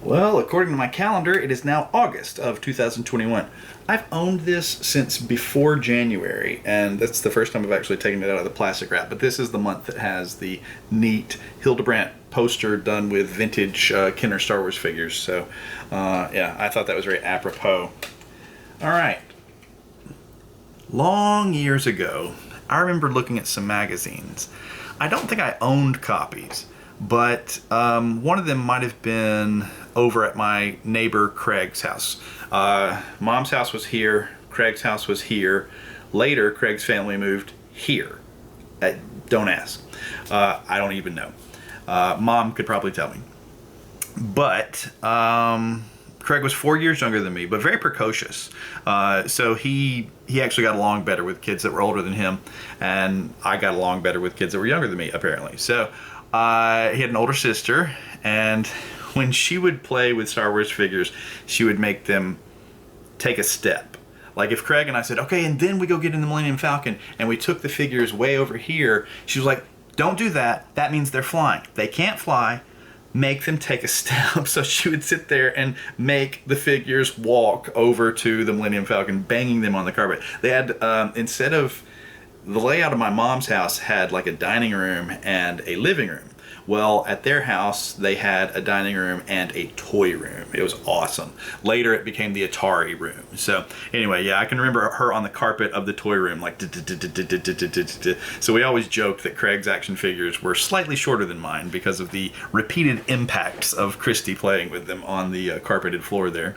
Well, according to my calendar, it is now August of 2021. I've owned this since before January, and that's the first time I've actually taken it out of the plastic wrap. But this is the month that has the neat Hildebrandt poster done with vintage Kenner Star Wars figures. So, yeah, I thought that was very apropos. All right. Long years ago, I remember looking at some magazines. I don't think I owned copies, but one of them might have been over at my neighbor Craig's house. Mom's house was here, Craig's house was here. Later, Craig's family moved here. Don't ask. I don't even know. Mom could probably tell me. But Craig was 4 years younger than me, but very precocious. So he actually got along better with kids that were older than him, and I got along better with kids that were younger than me, apparently. So he had an older sister, and when she would play with Star Wars figures, she would make them take a step. Like if Craig and I said, okay, and then we go get in the Millennium Falcon, and we took the figures way over here, she was like, don't do that. That means they're flying. They can't fly. Make them take a step. So she would sit there and make the figures walk over to the Millennium Falcon, banging them on the carpet. They had, instead of, the layout of my mom's house had like a dining room and a living room. Well, at their house, they had a dining room and a toy room. It was awesome. Later, it became the Atari room. So anyway, yeah, I can remember her on the carpet of the toy room, like. So we always joked that Craig's action figures were slightly shorter than mine because of the repeated impacts of Christy playing with them on the carpeted floor there.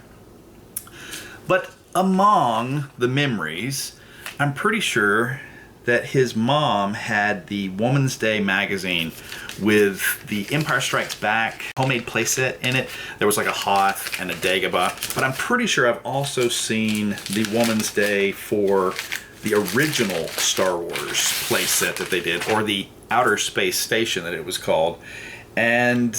But among the memories, I'm pretty sure that his mom had the Woman's Day magazine with the Empire Strikes Back homemade playset in it. There was like a Hoth and a Dagobah, but I'm pretty sure I've also seen the Woman's Day for the original Star Wars playset that they did, or the Outer Space Station that it was called. And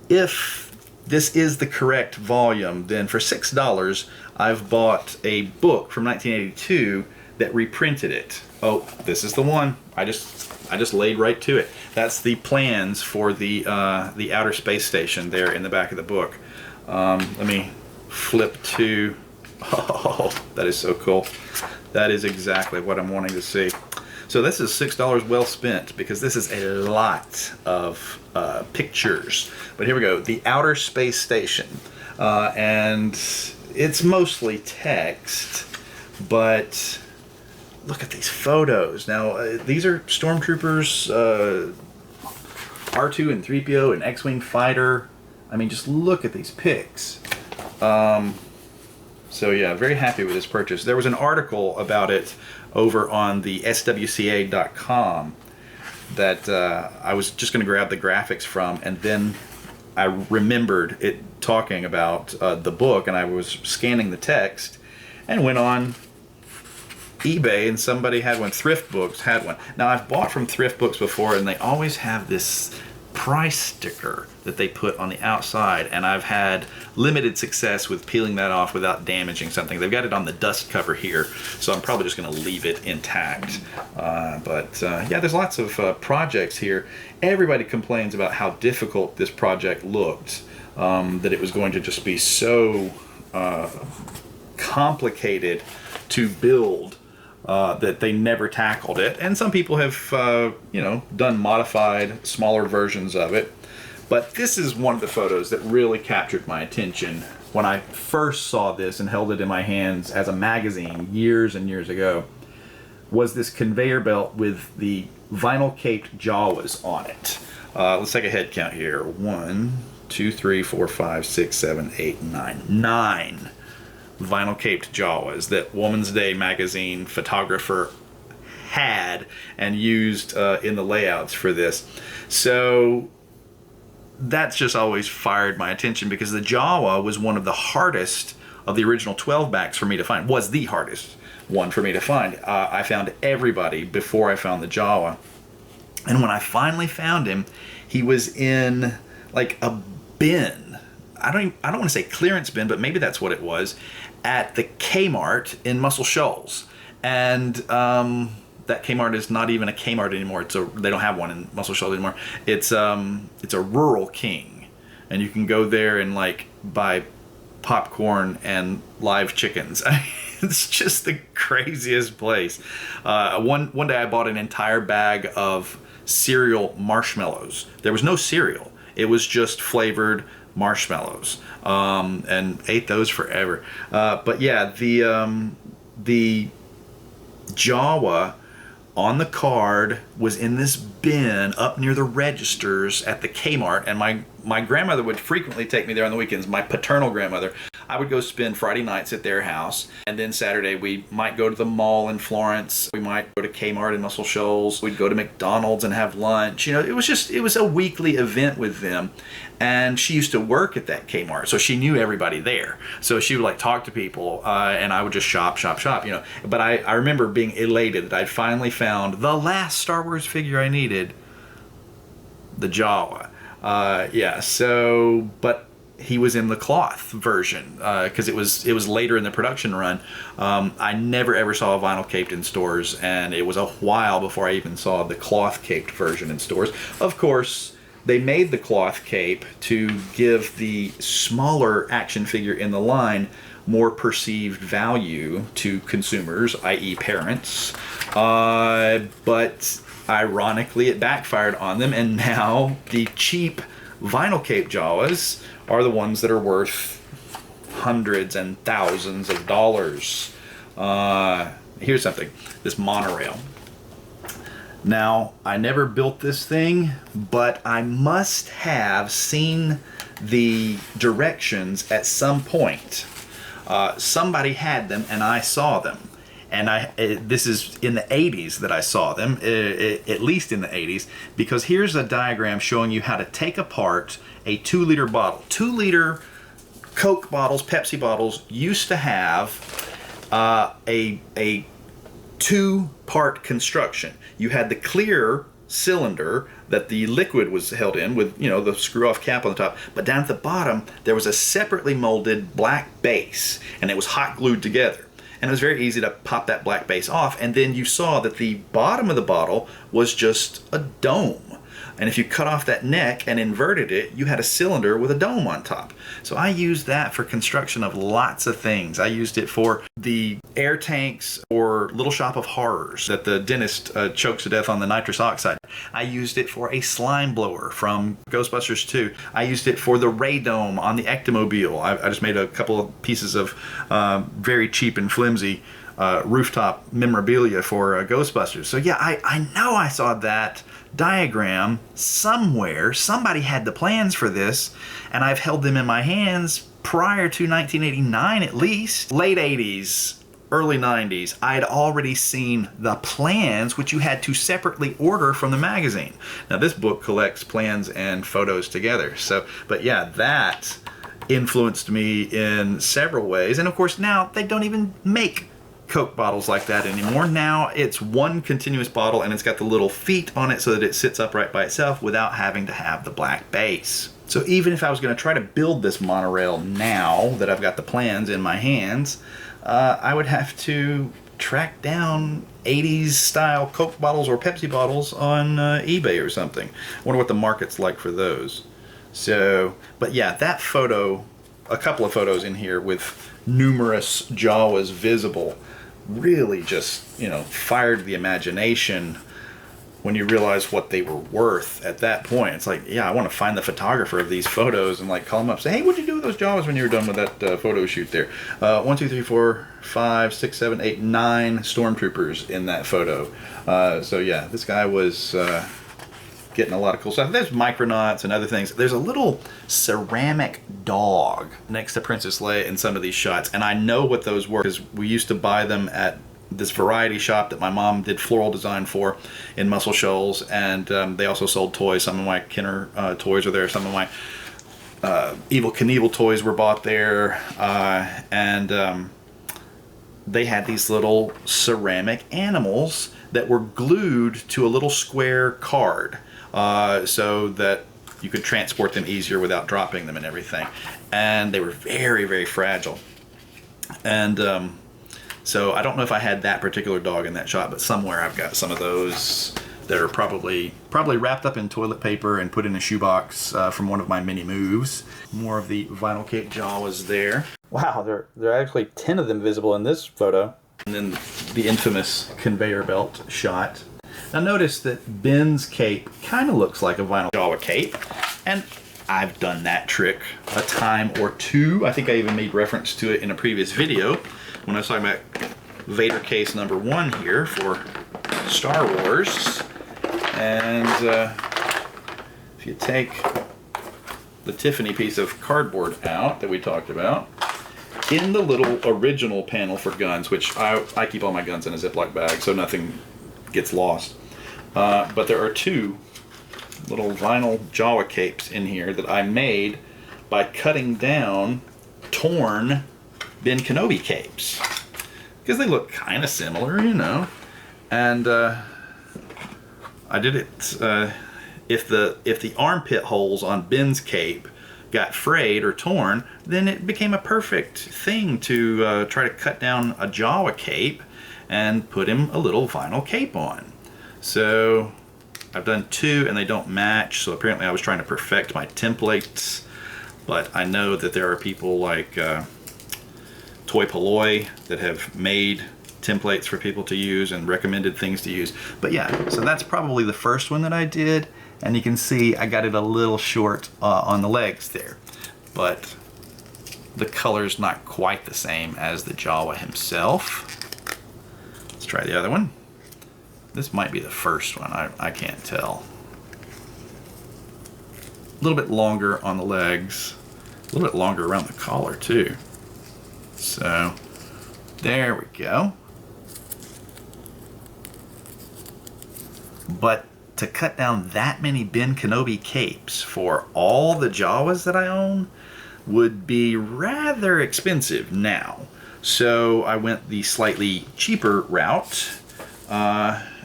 if this is the correct volume, then for $6, I've bought a book from 1982 that reprinted it. Oh, this is the one. I just laid right to it. That's the plans for the Outer Space Station there in the back of the book. Let me flip to. Oh, that is so cool. That is exactly what I'm wanting to see. So this is $6 well spent, because this is a lot of pictures. But here we go. The Outer Space Station, and it's mostly text, but look at these photos. Now, these are stormtroopers, R2 and 3PO and X-Wing fighter. I mean, just look at these pics. So yeah, very happy with this purchase. There was an article about it over on the swca.com that I was just going to grab the graphics from, and then I remembered it talking about the book, and I was scanning the text and went on eBay, and somebody had one. Thrift Books had one. Now, I've bought from Thrift Books before, and they always have this price sticker that they put on the outside, and I've had limited success with peeling that off without damaging something. They've got it on the dust cover here, so I'm probably just going to leave it intact. But yeah, there's lots of projects here. Everybody complains about how difficult this project looked, that it was going to just be so complicated to build, that they never tackled it. And some people have, done modified, smaller versions of it. But this is one of the photos that really captured my attention when I first saw this and held it in my hands as a magazine years and years ago. Was this conveyor belt with the vinyl-caped Jawas on it. Let's take a head count here. 1, 2, 3, 4, 5, 6, 7, 8, 9. 9 vinyl-caped Jawas that Woman's Day magazine photographer had and used in the layouts for this. So that's just always fired my attention, because the Jawa was one of the hardest of the original 12 backs for me to find. Was the hardest one for me to find. I found everybody before I found the Jawa. And when I finally found him, he was in like a bin. I don't want to say clearance bin, but maybe that's what it was, at the Kmart in Muscle Shoals. And that Kmart is not even a Kmart anymore. They don't have one in Muscle Shoals anymore. It's a Rural King. and you can go there and like buy popcorn and live chickens. It's just the craziest place. One day I bought an entire bag of cereal marshmallows. There was no cereal. It was just flavored marshmallows, and ate those forever. But yeah, the Jawa on the card was in this bin up near the registers at the Kmart, and my grandmother would frequently take me there on the weekends. My paternal grandmother. I would go spend Friday nights at their house, and then Saturday we might go to the mall in Florence. We might go to Kmart in Muscle Shoals. We'd go to McDonald's and have lunch. You know, it was a weekly event with them. And she used to work at that Kmart, so she knew everybody there. So she would like talk to people, and I would just shop, you know. But I remember being elated that I'd finally found the last Star Wars figure I needed, the Jawa. Yeah, so, but he was in the cloth version, because it was later in the production run. I never ever saw a vinyl caped in stores, and it was a while before I even saw the cloth caped version in stores. Of course, they made the cloth cape to give the smaller action figure in the line more perceived value to consumers, i.e. parents. But ironically, it backfired on them, and now the cheap vinyl cape Jawas are the ones that are worth hundreds and thousands of dollars. Here's something, this monorail. Now, I never built this thing, but I must have seen the directions at some point. Somebody had them, and I saw them. And this is in the 80s that I saw them, at least in the 80s, because here's a diagram showing you how to take apart a 2-liter bottle. 2-liter Coke bottles, Pepsi bottles used to have a two-part construction. You had the clear cylinder that the liquid was held in with, you know, the screw-off cap on the top, but down at the bottom there was a separately molded black base, and it was hot glued together. And it was very easy to pop that black base off, and then you saw that the bottom of the bottle was just a dome. And if you cut off that neck and inverted it, you had a cylinder with a dome on top. So I used that for construction of lots of things. I used it for the air tanks or Little Shop of Horrors that the dentist chokes to death on the nitrous oxide. I used it for a slime blower from Ghostbusters 2. I used it for the radome on the Ectomobile. I just made a couple of pieces of very cheap and flimsy rooftop memorabilia for Ghostbusters. So yeah, I know I saw that diagram somewhere. Somebody had the plans for this, and I've held them in my hands prior to 1989 at least. Late 80s, early 90s, I had already seen the plans, which you had to separately order from the magazine. Now this book collects plans and photos together. So, but yeah, that influenced me in several ways. And of course now they don't even make Coke bottles like that anymore. Now it's one continuous bottle, and it's got the little feet on it so that it sits upright by itself without having to have the black base. So even if I was going to try to build this monorail now that I've got the plans in my hands, I would have to track down 80s style Coke bottles or Pepsi bottles on eBay or something. I wonder what the market's like for those. So, but yeah, that photo, a couple of photos in here with numerous Jawas visible, really just, you know, fired the imagination when you realize what they were worth at that point. It's like, yeah, I want to find the photographer of these photos and like call them up, say, hey, what'd you do with those Jawas when you were done with that photo shoot there? 1, 2, 3, 4, 5, 6, 7, 8, 9 stormtroopers in that photo. So yeah, this guy was getting a lot of cool stuff. There's Micronauts and other things. There's a little ceramic dog next to Princess Leia in some of these shots, and I know what those were because we used to buy them at this variety shop that my mom did floral design for in Muscle Shoals, and they also sold toys. Some of my Kenner toys are there. Some of my Evel Knievel toys were bought there, and they had these little ceramic animals that were glued to a little square card, so that you could transport them easier without dropping them and everything. And they were very, very fragile. And so I don't know if I had that particular dog in that shot, but somewhere I've got some of those that are probably wrapped up in toilet paper and put in a shoebox from one of my many moves. More of the vinyl cape Jawas there. Wow, there are actually 10 of them visible in this photo. And then the infamous conveyor belt shot. Now notice that Ben's cape kind of looks like a vinyl Jawa cape, and I've done that trick a time or two. I think I even made reference to it in a previous video when I was talking about Vader case number 1 here for Star Wars. And if you take the Tiffany piece of cardboard out that we talked about, in the little original panel for guns, which I keep all my guns in a Ziploc bag so nothing gets lost, but there are 2 little vinyl Jawa capes in here that I made by cutting down torn Ben Kenobi capes, because they look kind of similar, you know. And I did it, if the armpit holes on Ben's cape got frayed or torn, then it became a perfect thing to try to cut down a Jawa cape and put him a little vinyl cape on. So I've done 2 and they don't match, so apparently I was trying to perfect my templates, but I know that there are people like Toyaholic that have made templates for people to use and recommended things to use. But yeah, so that's probably the first one that I did, and you can see I got it a little short on the legs there, but the color's not quite the same as the Jawa himself. Let's try the other one. This might be the first one, I can't tell. A little bit longer on the legs, a little bit longer around the collar too. So there we go. But to cut down that many Ben Kenobi capes for all the Jawas that I own would be rather expensive now. So I went the slightly cheaper route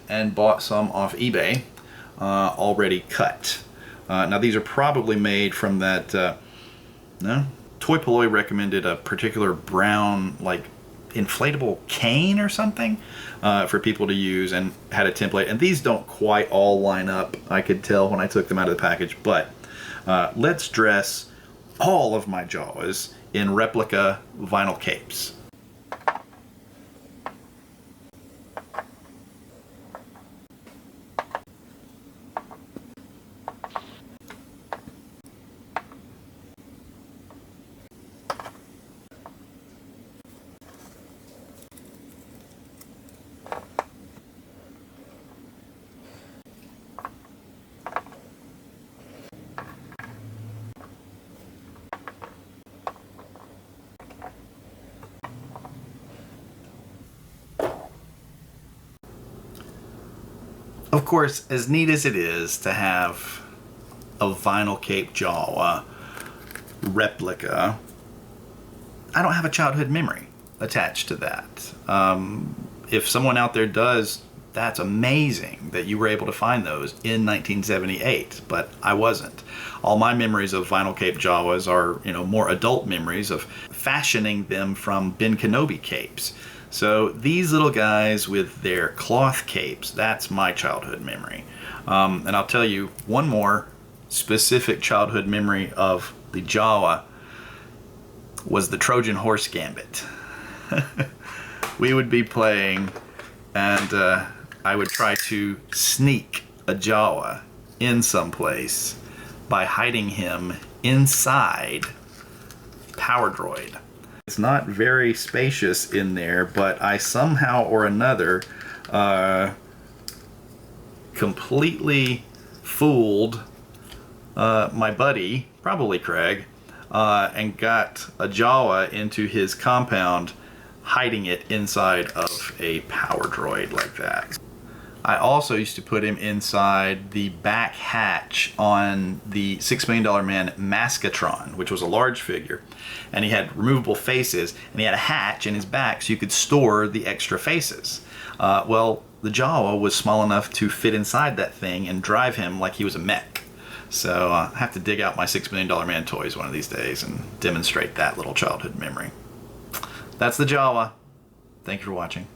and bought some off eBay already cut. Now these are probably made from that, no? Toyaholic recommended a particular brown, like, inflatable cane or something for people to use, and had a template. And these don't quite all line up, I could tell when I took them out of the package, but let's dress all of my Jawas in replica vinyl capes. Of course, as neat as it is to have a vinyl cape Jawa replica, I don't have a childhood memory attached to that. If someone out there does, that's amazing that you were able to find those in 1978, but I wasn't. All my memories of vinyl cape Jawas are, you know, more adult memories of fashioning them from Ben Kenobi capes. So these little guys with their cloth capes, that's my childhood memory. And I'll tell you one more specific childhood memory of the Jawa was the Trojan Horse Gambit. We would be playing, and I would try to sneak a Jawa in someplace by hiding him inside Power Droid. It's not very spacious in there, but I somehow or another completely fooled my buddy, probably Craig, and got a Jawa into his compound, hiding it inside of a Power Droid like that. I also used to put him inside the back hatch on the $6 Million Man Maskatron, which was a large figure, and he had removable faces, and he had a hatch in his back so you could store the extra faces. Well, the Jawa was small enough to fit inside that thing and drive him like he was a mech. So I have to dig out my $6 Million Man toys one of these days and demonstrate that little childhood memory. That's the Jawa. Thank you for watching.